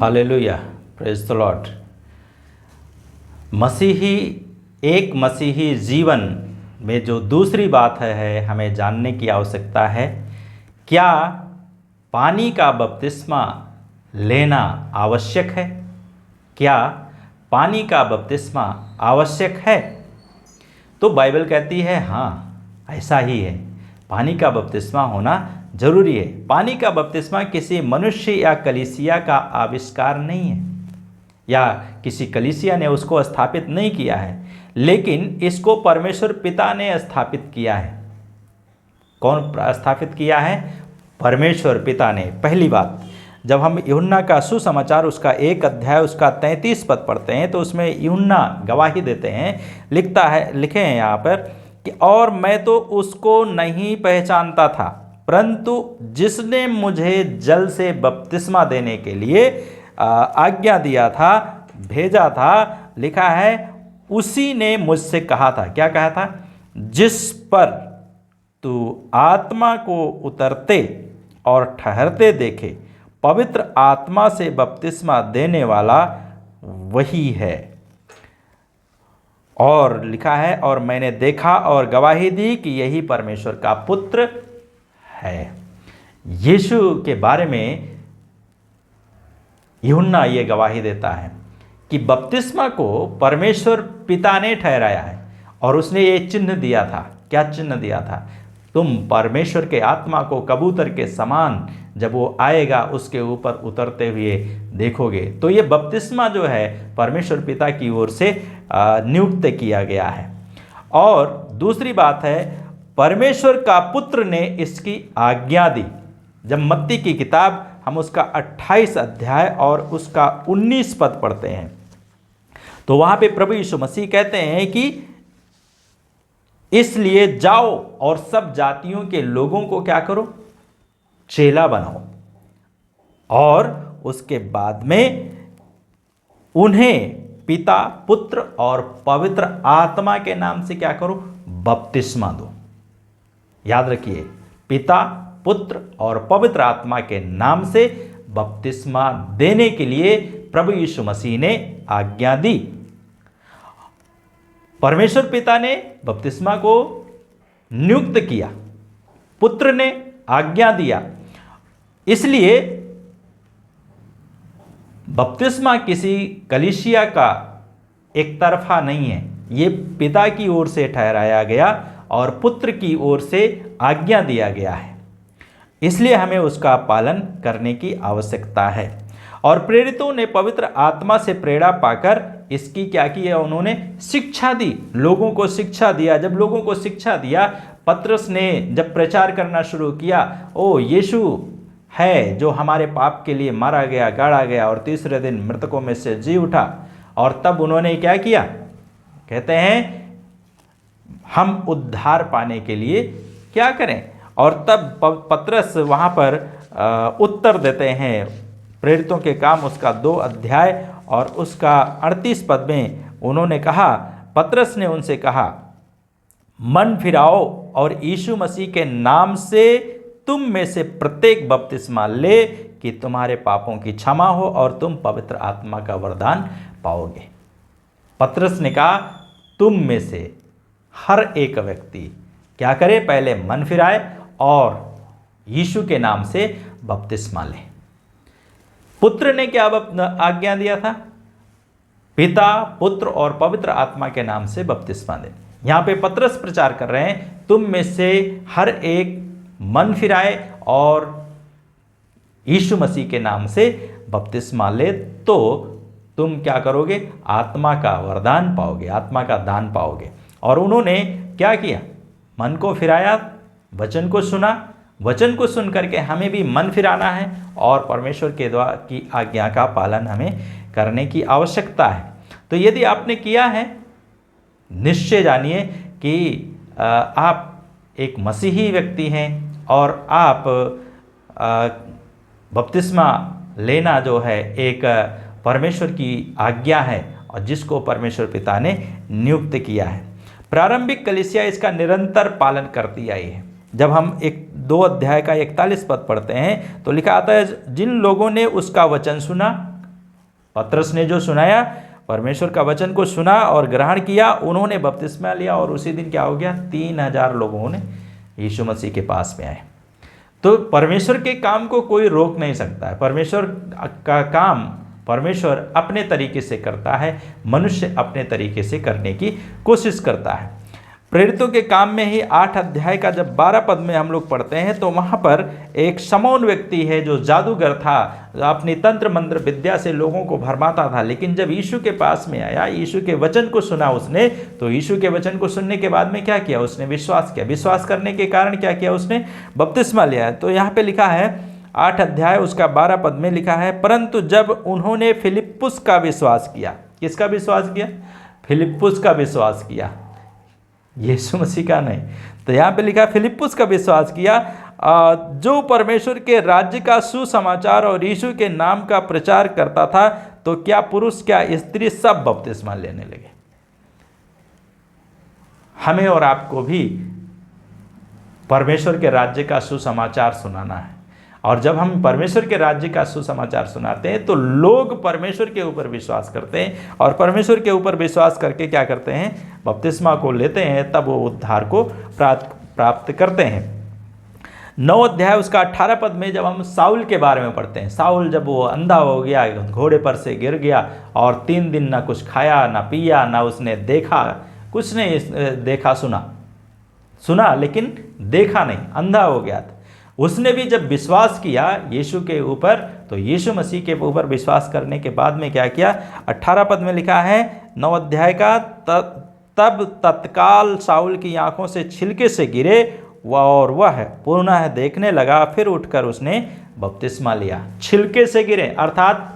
Hallelujah, praise the Lord. मसीही जीवन में जो दूसरी बात है हमें जानने की आवश्यकता है, क्या पानी का बपतिस्मा लेना आवश्यक है? क्या पानी का बपतिस्मा आवश्यक है? तो बाइबल कहती है हाँ, ऐसा ही है, पानी का बपतिस्मा होना जरूरी है। पानी का बपतिस्मा किसी मनुष्य या कलीसिया का आविष्कार नहीं है, या किसी कलीसिया ने उसको स्थापित नहीं किया है, लेकिन इसको परमेश्वर पिता ने स्थापित किया है। कौन स्थापित किया है? परमेश्वर पिता ने। पहली बात, जब हम यूहन्ना का सुसमाचार उसका 1 अध्याय उसका 33 पद पढ़ते हैं तो उसमें यूहन्ना गवाही देते हैं, लिखे हैं यहाँ पर कि और मैं तो उसको नहीं पहचानता था, परंतु जिसने मुझे जल से बपतिस्मा देने के लिए आज्ञा दिया था, भेजा था, लिखा है उसी ने मुझसे कहा था। क्या कहा था? जिस पर तू आत्मा को उतरते और ठहरते देखे, पवित्र आत्मा से बपतिस्मा देने वाला वही है। और लिखा है और मैंने देखा और गवाही दी कि यही परमेश्वर का पुत्र है। यीशु के बारे में यूहन्ना ये गवाही देता है कि बपतिस्मा को परमेश्वर पिता ने ठहराया है और उसने ये चिन्ह दिया था। क्या चिन्ह दिया था? तुम परमेश्वर के आत्मा को कबूतर के समान जब वो आएगा उसके ऊपर उतरते हुए देखोगे। तो ये बपतिस्मा जो है परमेश्वर पिता की ओर से नियुक्त किया गया है। और दूसरी बात है, परमेश्वर का पुत्र ने इसकी आज्ञा दी। जब मत्ती की किताब हम उसका 28 अध्याय और उसका 19 पद पढ़ते हैं तो वहां पे प्रभु यीशु मसीह कहते हैं कि इसलिए जाओ और सब जातियों के लोगों को क्या करो? चेला बनाओ। और उसके बाद में उन्हें पिता, पुत्र और पवित्र आत्मा के नाम से क्या करो? बपतिस्मा दो। याद रखिए, पिता, पुत्र और पवित्र आत्मा के नाम से बपतिस्मा देने के लिए प्रभु यीशु मसीह ने आज्ञा दी। परमेश्वर पिता ने बपतिस्मा को नियुक्त किया, पुत्र ने आज्ञा दिया। इसलिए बपतिस्मा किसी कलीसिया का एक तरफा नहीं है, ये पिता की ओर से ठहराया गया और पुत्र की ओर से आज्ञा दिया गया है। इसलिए हमें उसका पालन करने की आवश्यकता है। और प्रेरितों ने पवित्र आत्मा से प्रेरणा पाकर इसकी क्या किया? उन्होंने शिक्षा दी, लोगों को शिक्षा दिया। जब लोगों को शिक्षा दिया, पतरस ने जब प्रचार करना शुरू किया, ओ यीशु है जो हमारे पाप के लिए मारा गया, गाड़ा गया और तीसरे दिन मृतकों में से जी उठा। और तब उन्होंने क्या किया? कहते हैं हम उद्धार पाने के लिए क्या करें? और तब पतरस वहाँ पर उत्तर देते हैं। प्रेरितों के काम उसका 2 अध्याय और उसका 38 पद में उन्होंने कहा, पतरस ने उनसे कहा, मन फिराओ और यीशु मसीह के नाम से तुम में से प्रत्येक बपतिस्मा ले कि तुम्हारे पापों की क्षमा हो और तुम पवित्र आत्मा का वरदान पाओगे। पतरस ने कहा तुम में से हर एक व्यक्ति क्या करे? पहले मन फिराए और यीशु के नाम से बपतिस्मा ले। पुत्र ने क्या आज्ञा दिया था? पिता, पुत्र और पवित्र आत्मा के नाम से बपतिस्मा दे। यहां पे पतरस प्रचार कर रहे हैं तुम में से हर एक मन फिराए और यीशु मसीह के नाम से बपतिस्मा ले तो तुम क्या करोगे? आत्मा का वरदान पाओगे, आत्मा का दान पाओगे। और उन्होंने क्या किया? मन को फिराया, वचन को सुना। वचन को सुन करके हमें भी मन फिराना है और परमेश्वर के द्वारा की आज्ञा का पालन हमें करने की आवश्यकता है। तो यदि आपने किया है, निश्चय जानिए कि आप एक मसीही व्यक्ति हैं और आप बपतिस्मा लेना जो है एक परमेश्वर की आज्ञा है और जिसको परमेश्वर पिता ने नियुक्त किया है। प्रारंभिक कलीसिया इसका निरंतर पालन करती आई है। जब हम 2 अध्याय का 41 पद पढ़ते हैं तो लिखा आता है जिन लोगों ने उसका वचन सुना पतरस ने जो सुनाया, परमेश्वर का वचन को सुना और ग्रहण किया, उन्होंने बपतिस्मा लिया और उसी दिन क्या हो गया, 3000 लोगों ने यीशु मसीह के पास में आए। तो परमेश्वर के काम को कोई रोक नहीं सकता है। परमेश्वर का काम परमेश्वर अपने तरीके से करता है, मनुष्य अपने तरीके से करने की कोशिश करता है। प्रेरितों के काम में ही 8 अध्याय का जब 12 पद में हम लोग पढ़ते हैं तो वहाँ पर एक शमौन व्यक्ति है जो जादूगर था, अपनी तंत्र मंत्र विद्या से लोगों को भरमाता था। लेकिन जब यीशु के पास में आया, यीशु के वचन को सुना उसने, तो यीशु के वचन को सुनने के बाद में क्या किया, उसने विश्वास किया। विश्वास करने के कारण क्या किया, उसने बपतिस्मा लिया। तो यहाँ पे लिखा है 8 अध्याय उसका 12 पद में लिखा है, परंतु जब उन्होंने फिलिप्पुस का विश्वास किया। किसका विश्वास किया? फिलिप्पुस का विश्वास किया, यीशु मसीह का नहीं। तो यहाँ पे लिखा फिलिप्पुस का विश्वास किया, जो परमेश्वर के राज्य का सुसमाचार और यीशु के नाम का प्रचार करता था, तो क्या पुरुष क्या स्त्री सब बपतिस्मा लेने लगे। हमें और आपको भी परमेश्वर के राज्य का सुसमाचार सुनाना है, और जब हम परमेश्वर के राज्य का सुसमाचार सुनाते हैं तो लोग परमेश्वर के ऊपर विश्वास करते हैं, और परमेश्वर के ऊपर विश्वास करके क्या करते हैं, बपतिस्मा को लेते हैं, तब वो उद्धार को प्राप्त करते हैं। 9 अध्याय उसका 18 पद में जब हम साउल के बारे में पढ़ते हैं, साउल जब वो अंधा हो गया, घोड़े पर से गिर गया और 3 दिन ना कुछ खाया ना पिया, ना उसने देखा, कुछ नहीं देखा, सुना लेकिन देखा नहीं, अंधा हो गया था। उसने भी जब विश्वास किया यीशु के ऊपर, तो यीशु मसीह के ऊपर विश्वास करने के बाद में क्या किया, 18 पद में लिखा है 9 अध्याय का, तब तत्काल साउल की आंखों से छिलके से गिरे और वह पुनः देखने लगा, फिर उठकर उसने बपतिस्मा लिया। छिलके से गिरे अर्थात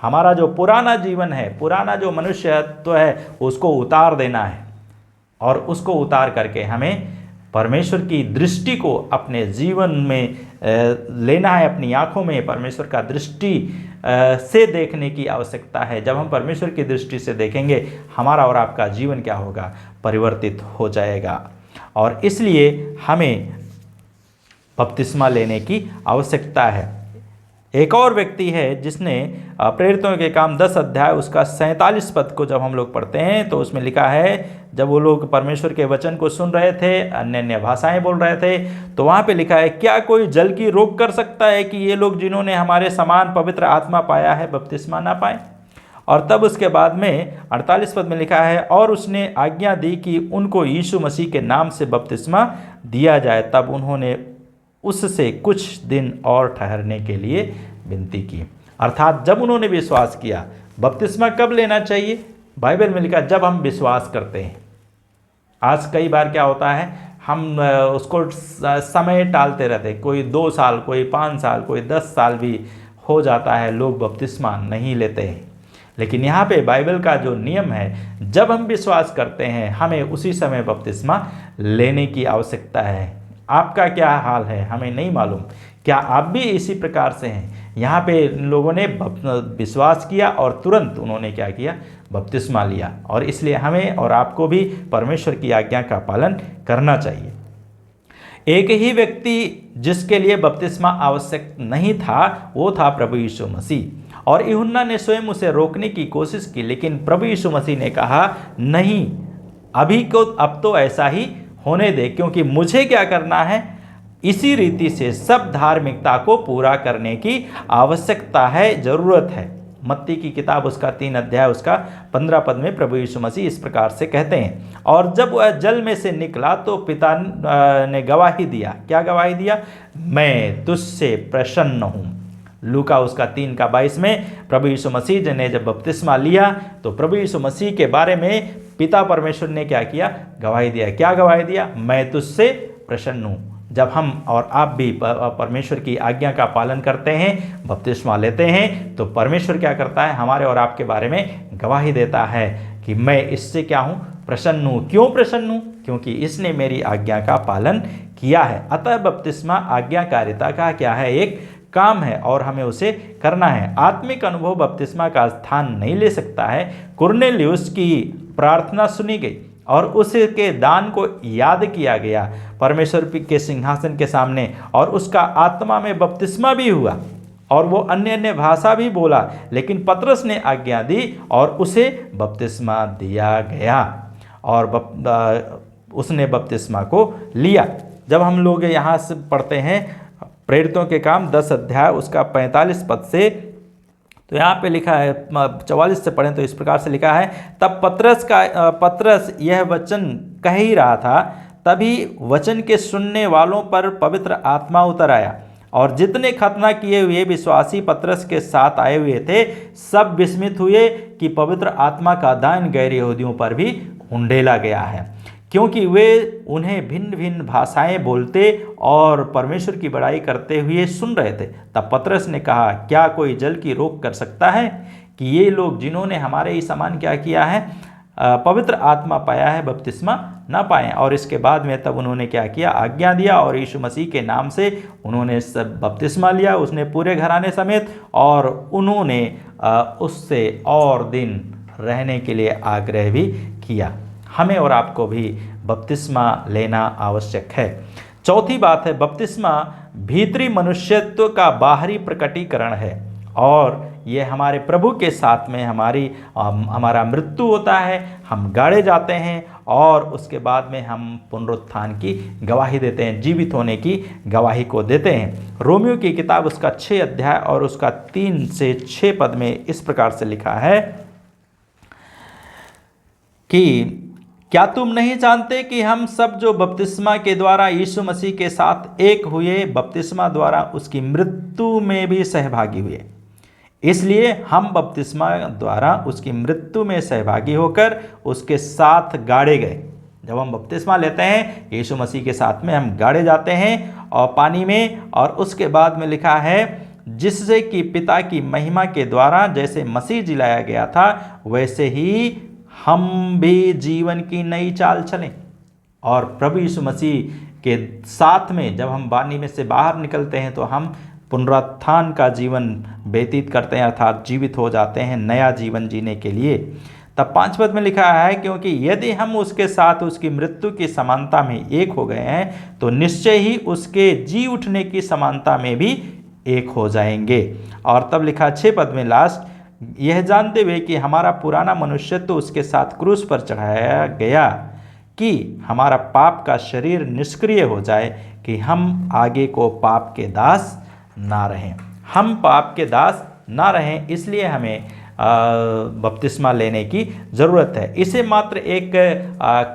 हमारा जो पुराना जीवन है, पुराना जो मनुष्यत्व है, उसको उतार देना है, और उसको उतार करके हमें परमेश्वर की दृष्टि को अपने जीवन में लेना है, अपनी आंखों में परमेश्वर का दृष्टि से देखने की आवश्यकता है। जब हम परमेश्वर की दृष्टि से देखेंगे, हमारा और आपका जीवन क्या होगा, परिवर्तित हो जाएगा। और इसलिए हमें बपतिस्मा लेने की आवश्यकता है। एक और व्यक्ति है जिसने प्रेरितों के काम 10 अध्याय उसका 47 पद को जब हम लोग पढ़ते हैं तो उसमें लिखा है, जब वो लोग परमेश्वर के वचन को सुन रहे थे, अन्य अन्य भाषाएं बोल रहे थे, तो वहाँ पे लिखा है, क्या कोई जल की रोक कर सकता है कि ये लोग जिन्होंने हमारे समान पवित्र आत्मा पाया है बपतिस्मा ना पाए। और तब उसके बाद में 48 पद में लिखा है, और उसने आज्ञा दी कि उनको यीशु मसीह के नाम से बपतिस्मा दिया जाए। तब उन्होंने उससे कुछ दिन और ठहरने के लिए विनती की। अर्थात जब उन्होंने विश्वास किया, बपतिस्मा कब लेना चाहिए, बाइबल में लिखा जब हम विश्वास करते हैं। आज कई बार क्या होता है, हम उसको समय टालते रहते, कोई 2 साल, कोई 5 साल, कोई 10 साल भी हो जाता है, लोग बपतिस्मा नहीं लेते हैं। लेकिन यहाँ पे बाइबल का जो नियम है, जब हम विश्वास करते हैं हमें उसी समय बपतिस्मा लेने की आवश्यकता है। आपका क्या हाल है हमें नहीं मालूम, क्या आप भी इसी प्रकार से हैं? यहाँ पे इन लोगों ने विश्वास किया और तुरंत उन्होंने क्या किया, बपतिस्मा लिया। और इसलिए हमें और आपको भी परमेश्वर की आज्ञा का पालन करना चाहिए। एक ही व्यक्ति जिसके लिए बपतिस्मा आवश्यक नहीं था, वो था प्रभु यीशु मसीह। और यूहन्ना ने स्वयं उसे रोकने की कोशिश की, लेकिन प्रभु यीशु मसीह ने कहा, नहीं, अभी को अब तो ऐसा ही होने दे, क्योंकि मुझे क्या करना है, इसी रीति से सब धार्मिकता को पूरा करने की आवश्यकता है, जरूरत है। मत्ती की किताब उसका 3 अध्याय उसका 15 पद में प्रभु यीशु मसीह इस प्रकार से कहते हैं, और जब वह जल में से निकला तो पिता ने गवाही दिया। क्या गवाही दिया? मैं तुझसे प्रसन्न हूँ। लूका उसका 3 का 22 में प्रभु यीशु मसीह ने जब बपतिस्मा लिया तो प्रभु यीशु मसीह के बारे में पिता परमेश्वर ने क्या किया? गवाही दिया। क्या गवाही दिया? मैं तुझसे प्रसन्न हूँ। जब हम और आप भी परमेश्वर की आज्ञा का पालन करते हैं, बपतिस्मा लेते हैं, तो परमेश्वर क्या करता है? हमारे और आपके बारे में गवाही देता है कि मैं इससे क्या हूँ? प्रसन्न हूँ। क्यों प्रसन्न हूँ? क्योंकि इसने मेरी आज्ञा का पालन किया है। अतः बपतिस्मा आज्ञाकारिता का क्या है? एक काम है और हमें उसे करना है। आत्मिक अनुभव बपतिस्मा का स्थान नहीं ले सकता है। कुरनेलियुस की प्रार्थना सुनी गई और उसके दान को याद किया गया परमेश्वर के सिंहासन के सामने, और उसका आत्मा में बपतिस्मा भी हुआ और वो अन्य अन्य भाषा भी बोला, लेकिन पतरस ने आज्ञा दी और उसे बपतिस्मा दिया गया और उसने बपतिस्मा को लिया। जब हम लोग यहाँ से पढ़ते हैं प्रेरितों के काम 10 अध्याय उसका 45 पद से, तो यहाँ पे लिखा है 44 से पढ़ें तो इस प्रकार से लिखा है, तब पतरस यह वचन कह ही रहा था, तभी वचन के सुनने वालों पर पवित्र आत्मा उतर आया और जितने खतना किए हुए विश्वासी पतरस के साथ आए हुए थे सब विस्मित हुए कि पवित्र आत्मा का दान गैर यहूदियों पर भी उंडेला गया है, क्योंकि वे उन्हें भिन्न भिन्न भाषाएं बोलते और परमेश्वर की बड़ाई करते हुए सुन रहे थे। तब पतरस ने कहा, क्या कोई जल की रोक कर सकता है कि ये लोग जिन्होंने हमारे ही समान क्या किया है, पवित्र आत्मा पाया है, बपतिस्मा ना पाएं। और इसके बाद में तब उन्होंने क्या किया, आज्ञा दिया और यीशु मसीह के नाम से उन्होंने सब बपतिस्मा लिया, उसने पूरे घराने समेत, और उन्होंने उससे और दिन रहने के लिए आग्रह भी किया। हमें और आपको भी बपतिस्मा लेना आवश्यक है। चौथी बात है, बपतिस्मा भीतरी मनुष्यत्व का बाहरी प्रकटीकरण है और ये हमारे प्रभु के साथ में हमारा मृत्यु होता है, हम गाड़े जाते हैं और उसके बाद में हम पुनरुत्थान की गवाही देते हैं, जीवित होने की गवाही को देते हैं। रोमियो की किताब उसका 6 अध्याय और उसका 3 से 6 पद में इस प्रकार से लिखा है कि क्या तुम नहीं जानते कि हम सब जो बपतिस्मा के द्वारा यीशु मसीह के साथ एक हुए, बपतिस्मा द्वारा उसकी मृत्यु में भी सहभागी हुए, इसलिए हम बपतिस्मा द्वारा उसकी मृत्यु में सहभागी होकर उसके साथ गाड़े गए। जब हम बपतिस्मा लेते हैं यीशु मसीह के साथ में हम गाड़े जाते हैं और पानी में, और उसके बाद में लिखा है जिससे कि पिता की महिमा के द्वारा जैसे मसीह जिलाया गया था वैसे ही हम भी जीवन की नई चाल चलें। और प्रभु यीशु मसीह के साथ में जब हम पानी में से बाहर निकलते हैं तो हम पुनरुत्थान का जीवन व्यतीत करते हैं, अर्थात जीवित हो जाते हैं नया जीवन जीने के लिए। तब 5 पद में लिखा है, क्योंकि यदि हम उसके साथ उसकी मृत्यु की समानता में एक हो गए हैं तो निश्चय ही उसके जी उठने की समानता में भी एक हो जाएंगे। और तब लिखा 6 पद में लास्ट, यह जानते हुए कि हमारा पुराना मनुष्यत्व तो उसके साथ क्रूस पर चढ़ाया गया कि हमारा पाप का शरीर निष्क्रिय हो जाए कि हम आगे को पाप के दास ना रहें। हम पाप के दास ना रहें, इसलिए हमें बपतिस्मा लेने की ज़रूरत है। इसे मात्र एक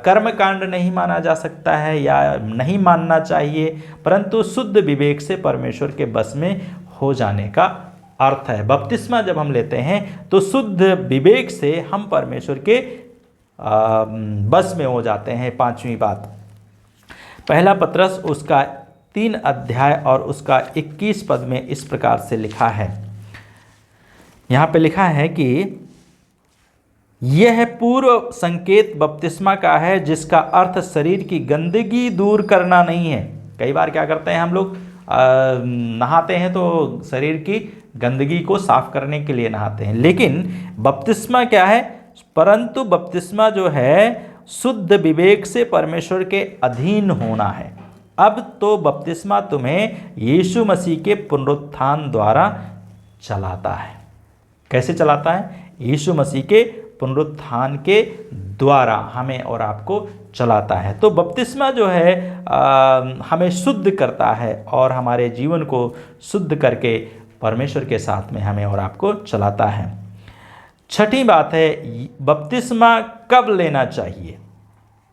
कर्मकांड नहीं माना जा सकता है या नहीं मानना चाहिए, परंतु शुद्ध विवेक से परमेश्वर के बस में हो जाने का अर्थ है। बपतिस्मा जब हम लेते हैं तो शुद्ध विवेक से हम परमेश्वर के बस में हो जाते हैं। 5वीं बात, पहला पतरस उसका 3 अध्याय और उसका 21 पद में इस प्रकार से लिखा है। यहाँ पे लिखा है कि यह पूर्व संकेत बपतिस्मा का है जिसका अर्थ शरीर की गंदगी दूर करना नहीं है। कई बार क्या करते हैं हम लोग, नहाते हैं तो शरीर की गंदगी को साफ करने के लिए नहाते हैं, लेकिन बपतिस्मा क्या है, परंतु बपतिस्मा जो है शुद्ध विवेक से परमेश्वर के अधीन होना है। अब तो बपतिस्मा तुम्हें यीशु मसीह के पुनरुत्थान द्वारा चलाता है। कैसे चलाता है? यीशु मसीह के पुनरुत्थान के द्वारा हमें और आपको चलाता है। तो बपतिस्मा जो है हमें शुद्ध करता है और हमारे जीवन को शुद्ध करके परमेश्वर के साथ में हमें और आपको चलाता है। 6ठी बात है, बपतिस्मा कब लेना चाहिए।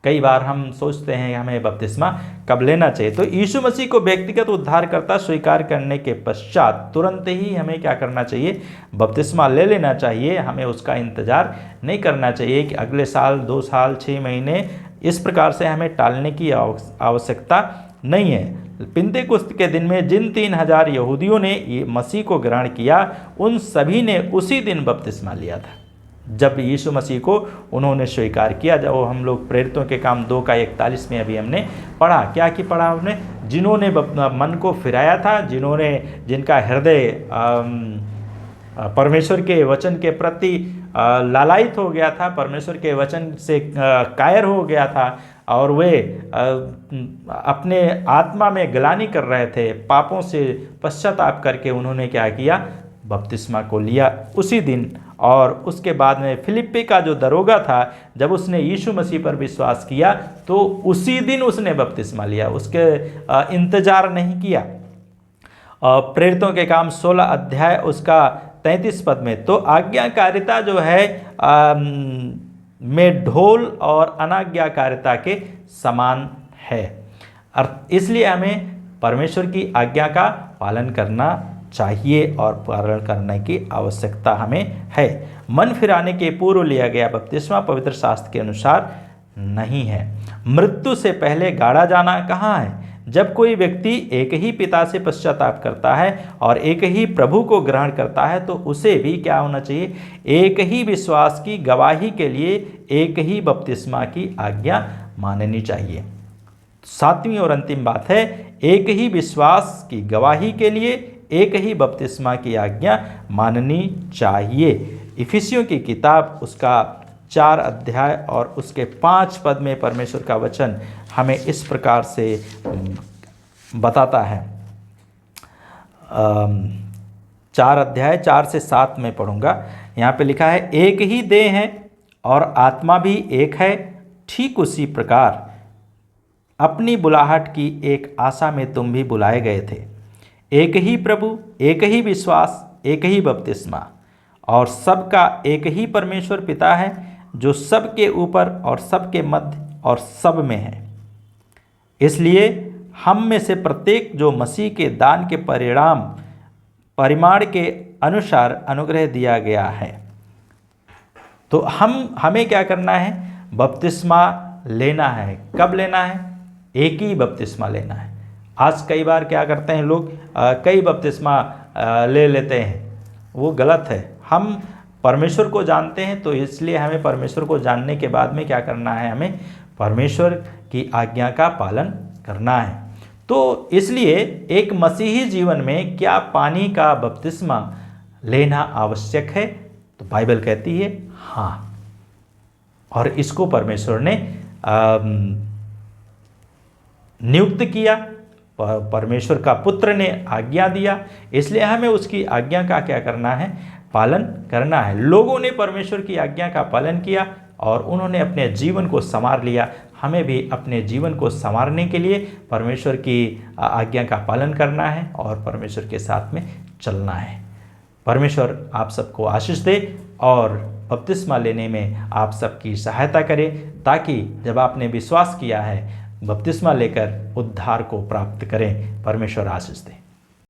कई बार हम सोचते हैं हमें बपतिस्मा कब लेना चाहिए। तो यीशु मसीह को व्यक्तिगत उद्धारकर्ता स्वीकार करने के पश्चात तुरंत ही हमें क्या करना चाहिए, बपतिस्मा ले लेना चाहिए। हमें उसका इंतज़ार नहीं करना चाहिए कि अगले साल, 2 साल, 6 महीने, इस प्रकार से हमें टालने की आवश्यकता नहीं है। पिन्तेकुस्त के दिन में जिन 3000 यहूदियों ने ये मसीह को ग्रहण किया, उन सभी ने उसी दिन बपतिस्मा लिया था जब यीशु मसीह को उन्होंने स्वीकार किया। जब हम लोग प्रेरितों के काम 2 का 41 में अभी हमने पढ़ा, क्या कि पढ़ा हमने, जिन्होंने मन को फिराया था, जिनका हृदय परमेश्वर के वचन के प्रति लालायित हो गया था, परमेश्वर के वचन से कायर हो गया था, और वे अपने आत्मा में ग्लानि कर रहे थे, पापों से पश्चाताप करके उन्होंने क्या किया, बपतिस्मा को लिया उसी दिन। और उसके बाद में फिलिप्पी का जो दरोगा था, जब उसने यीशु मसीह पर विश्वास किया तो उसी दिन उसने बपतिस्मा लिया, उसके इंतजार नहीं किया। प्रेरितों के काम 16 अध्याय उसका 33 पद में, तो आज्ञाकारिता जो है में ढोल और अनाज्ञाकारिता के समान है। इसलिए हमें परमेश्वर की आज्ञा का पालन करना चाहिए और पालन करने की आवश्यकता हमें है। मन फिराने के पूर्व लिया गया बपतिस्मा पवित्र शास्त्र के अनुसार नहीं है। मृत्यु से पहले गाड़ा जाना कहाँ है? जब कोई व्यक्ति एक ही पिता से पश्चाताप करता है और एक ही प्रभु को ग्रहण करता है तो उसे भी क्या होना चाहिए? एक ही विश्वास की गवाही के लिए एक ही बपतिस्मा की आज्ञा माननी चाहिए। सातवीं और अंतिम बात है, एक ही विश्वास की गवाही के लिए एक ही बपतिस्मा की आज्ञा माननी चाहिए। इफिसियों की किताब उसका 4 अध्याय और उसके 5 पद में परमेश्वर का वचन हमें इस प्रकार से बताता है। 4 अध्याय 4 से 7 में पढ़ूंगा। यहाँ पे लिखा है, एक ही देह है और आत्मा भी एक है, ठीक उसी प्रकार अपनी बुलाहट की एक आशा में तुम भी बुलाए गए थे। एक ही प्रभु, एक ही विश्वास, एक ही बपतिस्मा और सबका एक ही परमेश्वर पिता है, जो सबके ऊपर और सबके मध्य और सब में है। इसलिए हम में से प्रत्येक जो मसीह के दान के परिमाण के अनुसार अनुग्रह दिया गया है। तो हमें क्या करना है? बपतिस्मा लेना है। कब लेना है? एक ही बपतिस्मा लेना है। आज कई बार क्या करते हैं लोग, कई बपतिस्मा ले लेते हैं, वो गलत है। हम परमेश्वर को जानते हैं, तो इसलिए हमें परमेश्वर को जानने के बाद में क्या करना है? हमें परमेश्वर की आज्ञा का पालन करना है। तो इसलिए एक मसीही जीवन में क्या पानी का बपतिस्मा लेना आवश्यक है? तो बाइबल कहती है हाँ, और इसको परमेश्वर ने नियुक्त किया, परमेश्वर का पुत्र ने आज्ञा दिया, इसलिए हमें उसकी आज्ञा का क्या करना है? पालन करना है। लोगों ने परमेश्वर की आज्ञा का पालन किया और उन्होंने अपने जीवन को संवार लिया। हमें भी अपने जीवन को संवारने के लिए परमेश्वर की आज्ञा का पालन करना है और परमेश्वर के साथ में चलना है। परमेश्वर आप सबको आशीष दे और बपतिस्मा लेने में आप सबकी सहायता करे, ताकि जब आपने विश्वास किया है बपतिस्मा लेकर उद्धार को प्राप्त करें। परमेश्वर आशीष दे।